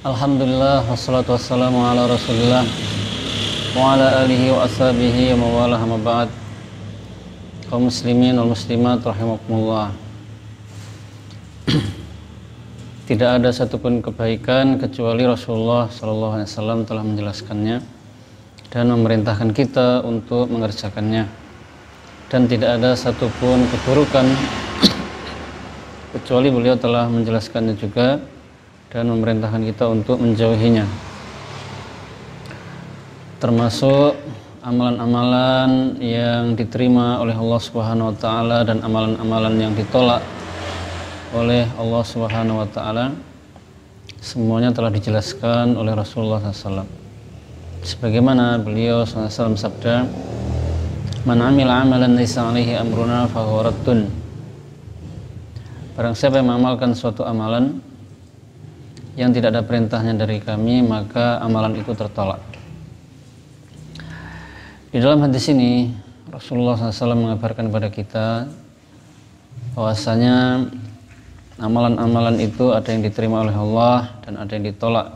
Alhamdulillah wassalatu wassalamu ala Rasulillah wa ala alihi wa ashabihi wa mawalah ma ba'd. Kaum muslimin wal muslimat rahimakumullah. Tidak ada satupun kebaikan kecuali Rasulullah sallallahu alaihi wasallam telah menjelaskannya dan memerintahkan kita untuk mengerjakannya. Dan tidak ada satupun keburukan kecuali beliau telah menjelaskannya juga dan memerintahkan kita untuk menjauhinya, termasuk amalan-amalan yang diterima oleh Allah Subhanahu wa taala dan amalan-amalan yang ditolak oleh Allah Subhanahu wa taala. Semuanya telah dijelaskan oleh Rasulullah SAW. Sebagaimana beliau SAW sabda, "Man 'amila 'amalan laisa 'alaihi amruna fa huwa raddun." Barang siapa yang mengamalkan suatu amalan yang tidak ada perintahnya dari kami, maka amalan itu tertolak. Di dalam hadis ini Rasulullah SAW mengabarkan kepada kita bahwasanya amalan-amalan itu ada yang diterima oleh Allah dan ada yang ditolak.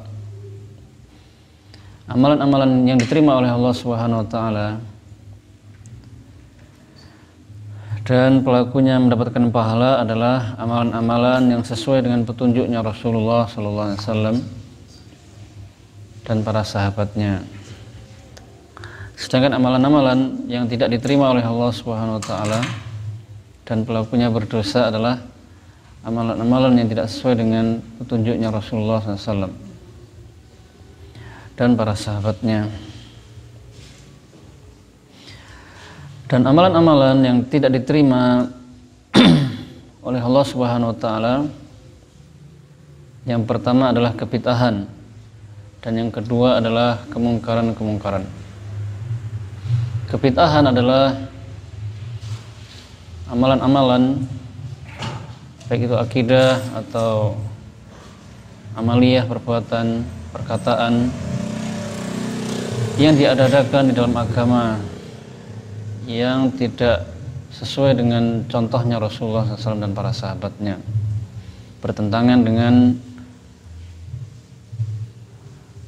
Amalan-amalan yang diterima oleh Allah Subhanahu wa taala dan pelakunya mendapatkan pahala adalah amalan-amalan yang sesuai dengan petunjuknya Rasulullah SAW dan para sahabatnya. Sedangkan amalan-amalan yang tidak diterima oleh Allah Subhanahu wa taala dan pelakunya berdosa adalah amalan-amalan yang tidak sesuai dengan petunjuknya Rasulullah SAW dan para sahabatnya. Dan amalan-amalan yang tidak diterima oleh Allah Subhanahu wa taala, yang pertama adalah kebid'ahan dan yang kedua adalah kemungkaran-kemungkaran. Kebid'ahan adalah amalan-amalan baik itu akidah atau amaliyah, perbuatan, perkataan yang diadakan di dalam agama yang tidak sesuai dengan contohnya Rasulullah SAW dan para sahabatnya, bertentangan dengan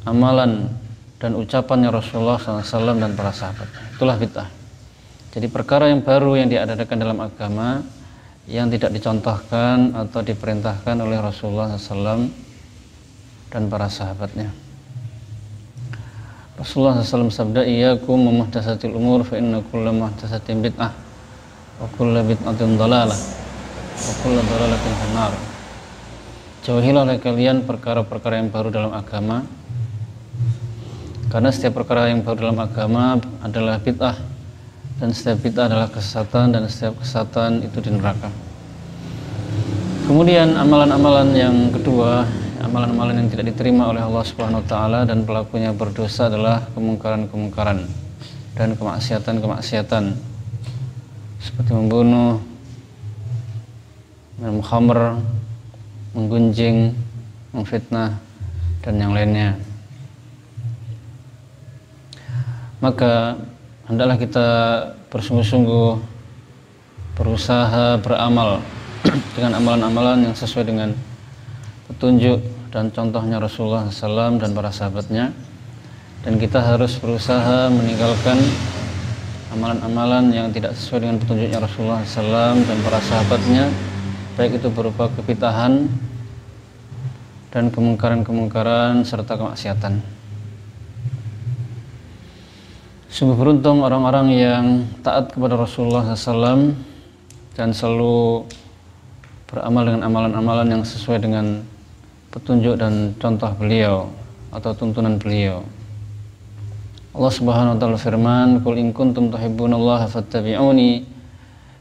amalan dan ucapannya Rasulullah SAW dan para sahabatnya. Itulah bid'ah. Jadi perkara yang baru yang diadakan dalam agama yang tidak dicontohkan atau diperintahkan oleh Rasulullah SAW dan para sahabatnya. Rasulullah SAW sabda, "Iyyakum wa muhdatsatil umur fa inna kulla muhdatsatin bid'ah wa kulla bid'atin dhalalah wa kulla dhalalatin finnar." Jauhilah oleh kalian perkara-perkara yang baru dalam agama, karena setiap perkara yang baru dalam agama adalah bid'ah, dan setiap bid'ah adalah kesesatan, dan setiap kesesatan itu di neraka. Kemudian amalan-amalan yang kedua, amalan-amalan yang tidak diterima oleh Allah Subhanahu wa taala dan pelakunya berdosa adalah kemungkaran-kemungkaran dan kemaksiatan-kemaksiatan seperti membunuh, minum khamr, menggunjing, memfitnah dan yang lainnya. Maka hendaklah kita bersungguh-sungguh berusaha beramal dengan amalan-amalan yang sesuai dengan petunjuk dan contohnya Rasulullah SAW dan para sahabatnya, dan kita harus berusaha meninggalkan amalan-amalan yang tidak sesuai dengan petunjuknya Rasulullah SAW dan para sahabatnya, baik itu berupa kebid'ahan dan kemungkaran-kemungkaran serta kemaksiatan. Sungguh beruntung orang-orang yang taat kepada Rasulullah SAW dan selalu beramal dengan amalan-amalan yang sesuai dengan petunjuk dan contoh beliau atau tuntunan beliau. Allah Subhanahu wa taala firman, "Qul in kuntum tuhibbunallaha fattabi'uni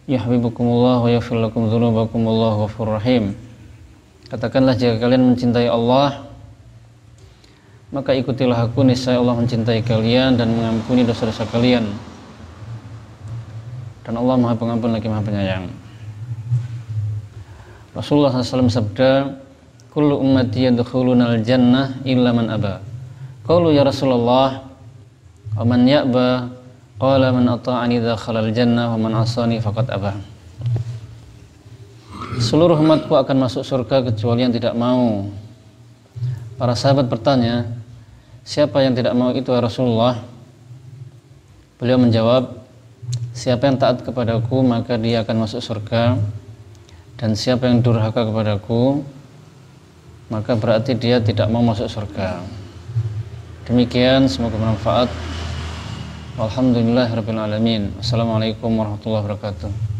yuhibbukumullah wa yaghfir lakum dzunubakum wallahu ghafurur rahim." Katakanlah, jika kalian mencintai Allah, maka ikutilah aku, niscaya Allah mencintai kalian dan mengampuni dosa-dosa kalian. Dan Allah Maha Pengampun lagi Maha Penyayang. Rasulullah SAW sabda, "Kullu ummati yadkhulunal jannah illa man aba." Qalu ya Rasulullah, wa man ya'ba? Qala man ata'ani dakhalal jannah wa man asani faqad aba. Seluruh umatku akan masuk surga kecuali yang tidak mau. Para sahabat bertanya, siapa yang tidak mau itu ya Rasulullah? Beliau menjawab, siapa yang taat kepadaku maka dia akan masuk surga, dan siapa yang durhaka kepadaku maka berarti dia tidak mau masuk surga. Demikian, semoga bermanfaat. Walhamdulillahirabbil alamin. Assalamualaikum warahmatullahi wabarakatuh.